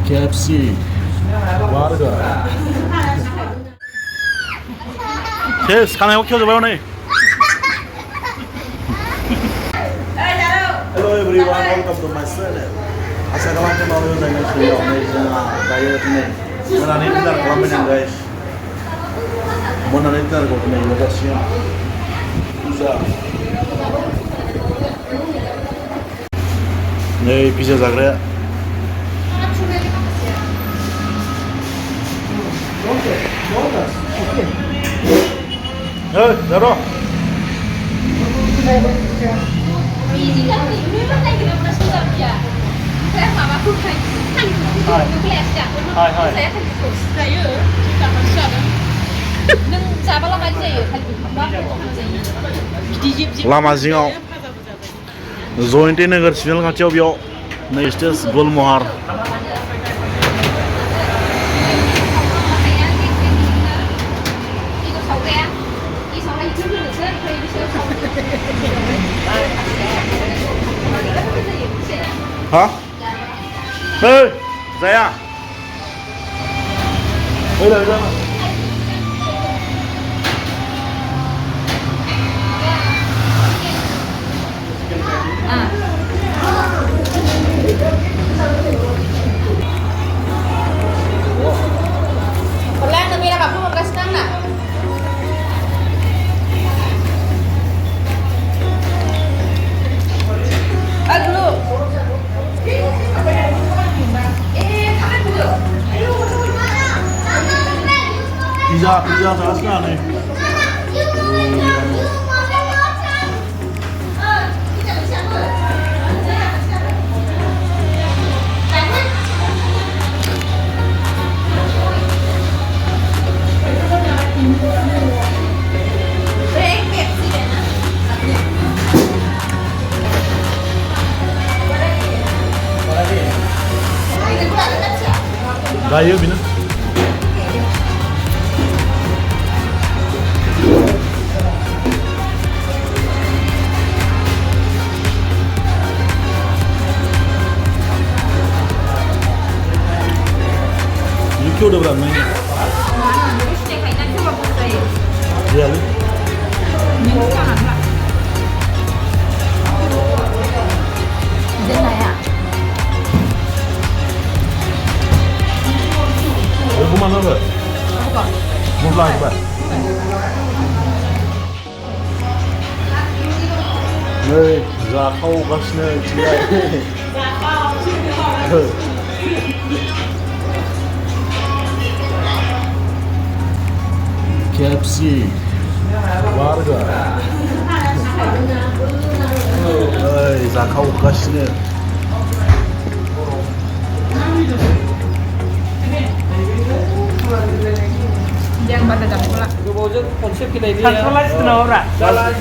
KFC Burger. Yes, can I help you with your Hello everyone, welcome to my channel. Assalamualaikum warahmatullahi wabarakatuh. Mengenai dinner kelamin guys. Mengenai dinner kau punya lokasi. Pizza. Nih pizza zagreb. Hei, Bodo. Lama जिङाव जयन्ती नोगोर civil खाथियाव बेयाव नै stage गलमहार Hả? Ê, dậy à? Bây giờ ra. Còn lan từ bây giờ bà không có senang nè. Dulu. Pizza terasa nih. Gaya bina. Ini kau udah berapa ini? Iya lu. Ibu mana ber? Mau lagi ber? Nih, zakau kasnya ciai. KFC Burger. Nih, zakau kasnya. Yang pada jam pula. Konsep kita ini. Transformasi kena orang. Jalan.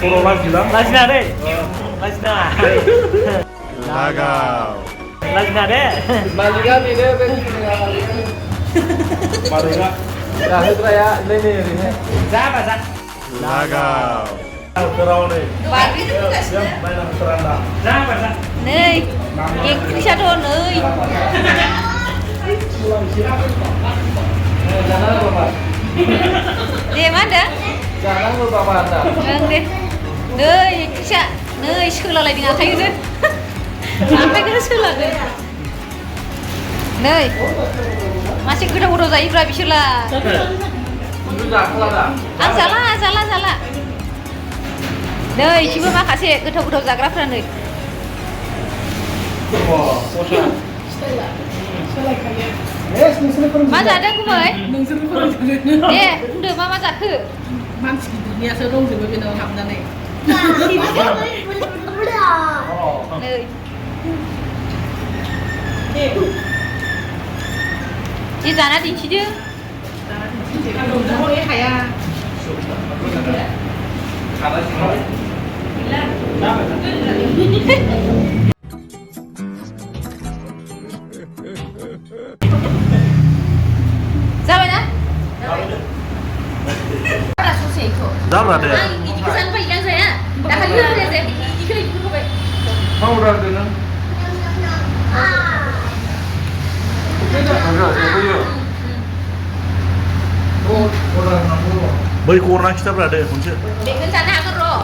Orang bilang. Lasna deh. Lasna. Lagau. Lasna deh. Malika ni dia Malika. Dah itu ya, ini. Siapa sah? Lagau. Terau nih. Bagi itu juga sih. Main teranda. Siapa sah? Nih, yang bisa doang nih. Jangan lupa. Dia mana? Jangan lupa pada. Neng deh. Nih, bisa. Nih, sekolah lagi nggak kayak gitu. Sampai ke sekolah deh. Nih, masih udah zai berapa bisalah. Itu dah kelar. Salah. Nih, coba makasih udah zagrab nih. Mas ada aku mai? Eh, udah mama tak ke? Mams dia serong sih bagi orang hamdan ni. Di sana di sini. Kalau mau ya kaya. Siapa nak? Ada susah itu. Darah deh. Ini kesan apa ikan saya? Dah kali itu saya ikan itu kau. Mau udah dengan. बै खौरां खिथाब्रा दे खनसे बेखौ जानो हागोन र'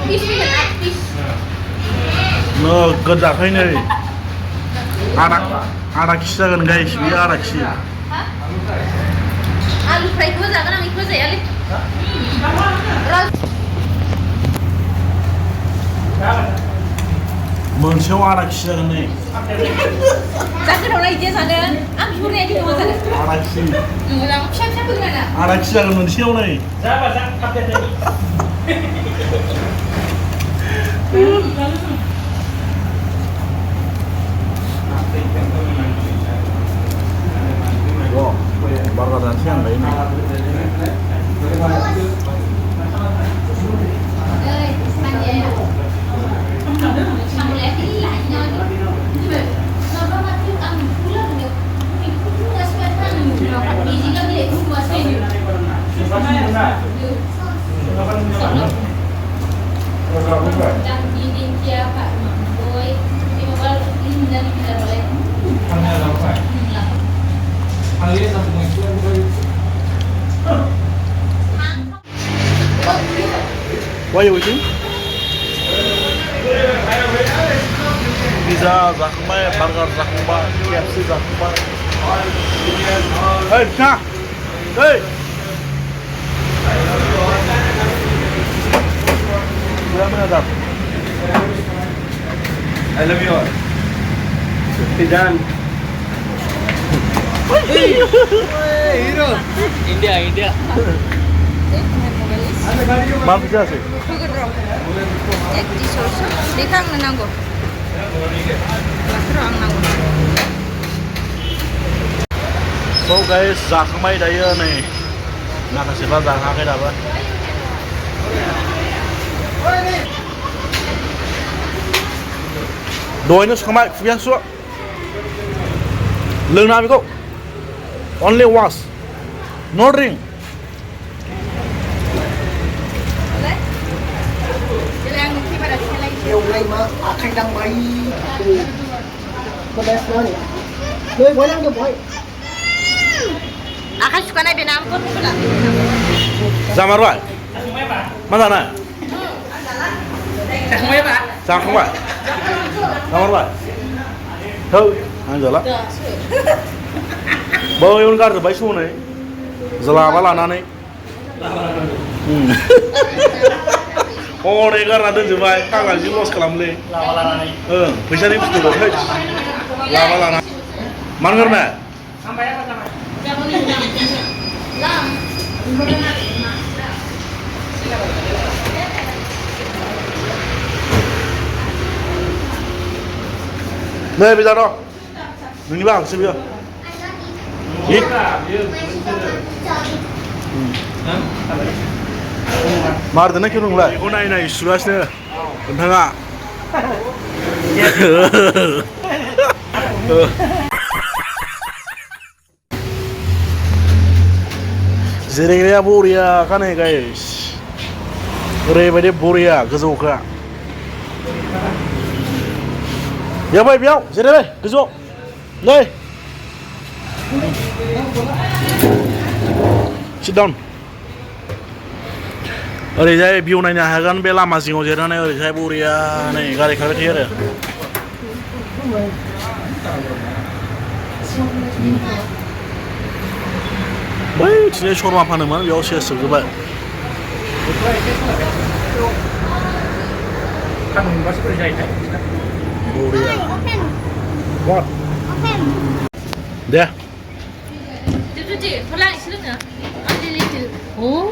पिस फैगोन 8 पिस नोगोद जाखायो नै आधा खिजि जागोन गाइस बियो आधा खिजि आलु फ्रायखौबो जागोन आं बेखौ जायालै मोनसेयाव आधा खिजि जागोन नै जागोन इदिया जानो आं बिहरनाया खिन्थु मा जानो आधा खिजि मोजां फिसा फिसा फोगोन आरो आधा खिजि जागोन मोनसेयाव नै जा बाजा थाब दे बार्गार जानोसै आं दायो नै Why are you waiting? Pizza जाखांबाय बार्गार जाखांबाय KFC जाखांबाय ओइ बिथा ओइ I love you all. Pijan. Hero. India. मा पिज्जा sih? होगोन र' एक डिसआवसो बेखौ आंनो नांगौ र' आं नांगौ So guys जाखांबाय दायो नै माखासेफ्रा जाखाङाखै दाबो दहायनो सुखांबाय खुगाया सुआ लोंनाङा बेखौ only wash no drink này mà thành đăng máy con bé xưa này người bói đang được bói आखाइ सुखानाय बेना जामारबाय मा जानाय जाखांबाय बा जाखांबाय जामारबाय थौ आं जाला बैयावनो गारजोब्बाय सनै लाबा लानानै हनै गारना दोनजोब्बाय फाग्ला जि लस खालामलै लाबा लानानै ओं फैसानि बुस्थु दं लाबा लाना मानो गारना sampai apa sama नै bây giờ đó nướng bác xem chưa ít मारदोंना खेलुंलाय बेखौ नायनाय सुगासिनो नोंथाङा जिरायग्राया बरिया खानै गाइस ओरैबायदि बरिया गोजौखा बेयाव बेयाव जिरायबाय गोजौआव नै sit down ओरैजाय भिउ नायनो हागोन बे लामा जिङाव जिरायनानै ओरैजाय बरिया नै गारि खारबाय थायो आरो बै थिंजाय शर्मा फानोमोन बेयाव सेस जोबजोब्बाय बरिया what Day Oh,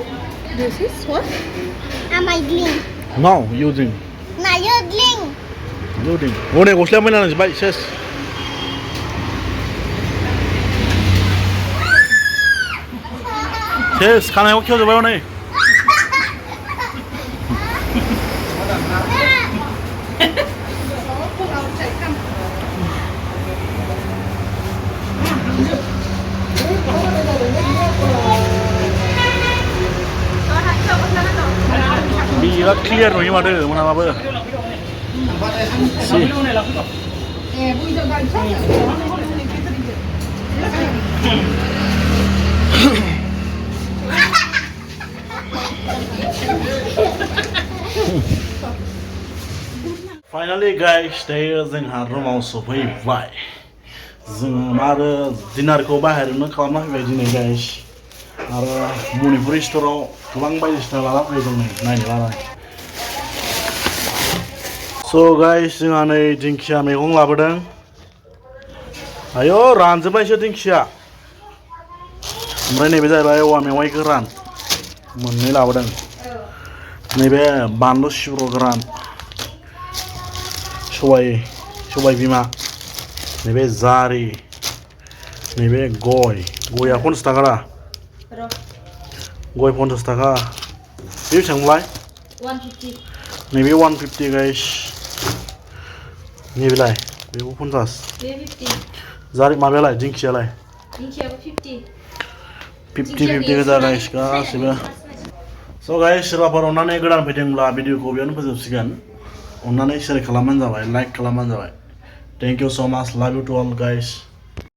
this is what? Am I drink? no using Now you drink. using हनै गस्लाया मैला नांजोब्बाय सेस सेस खानायाव खेवजोब्बाय हनै बिराद क्लियार नुयो माथो मोनाबाबो Finally guys, dayo जोंहा रुमाव सफैबाय जों आरो डिनारखौ बाहेरावनो खालामना फैबाय दिनै गाइस आरो मणिपुर स्टोराव गोबां बायदिसिना लाना फैदों नायनो लानाय सो गाइस जोंहा नै दिंखिया मैगं लाबोदों आयो रानजोबनायसो दिंखिया ओमफ्राय नैबे जाहैबाय औवा मेवाइ गोरान मोननै लाबोदों नैबे बानलु सिब्र गोरान सबाय बिमा नैबे जारि नैबे गया 50 थाखा दा गय 50 थाखा बे बेसेबांलाय 150 नैबे 150 गाइस नैबेलाय बेबो 50 बे 50 जारि माबायालाय दिंखियालाय दिंखियाबो 50 गोजा गाइस गासिबो स' गाइस सोरबाफोर अननानै गोदान फैदोंब्ला भिडिअखौ बेयावनो फोजोबसिगोन अननानै शेयार खालामबानो जाबाय लाइक खालामबानो जाबाय थेंक इउ सो माच लाभ इउ टु अल गाइस